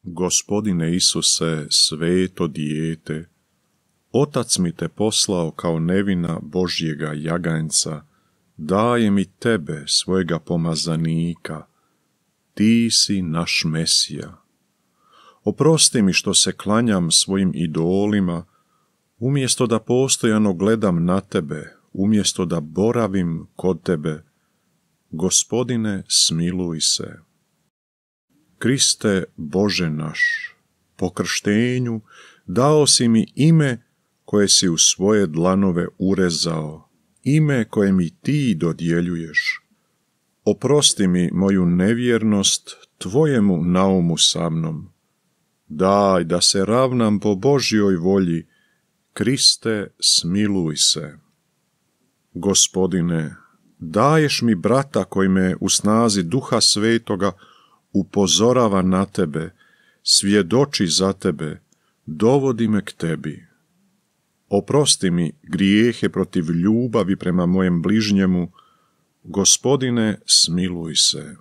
Gospodine Isuse, sveto dijete, Otac mi te poslao kao nevina Božjega jaganjca, daje mi tebe, svojega pomazanika, ti si naš Mesija. Oprosti mi što se klanjam svojim idolima, umjesto da postojano gledam na tebe, umjesto da boravim kod tebe. Gospodine, smiluj se. Kriste, Bože naš, po krštenju dao si mi ime koje si u svoje dlanove urezao, ime koje mi ti dodjeljuješ. Oprosti mi moju nevjernost tvojemu naumu sa mnom. Daj da se ravnam po Božjoj volji, Kriste, smiluj se. Gospodine, daješ mi brata koji me u snazi Duha Svetoga upozorava na tebe, svjedoči za tebe, dovodi me k tebi. Oprosti mi grijehe protiv ljubavi prema mojem bližnjemu, Gospodine, smiluj se.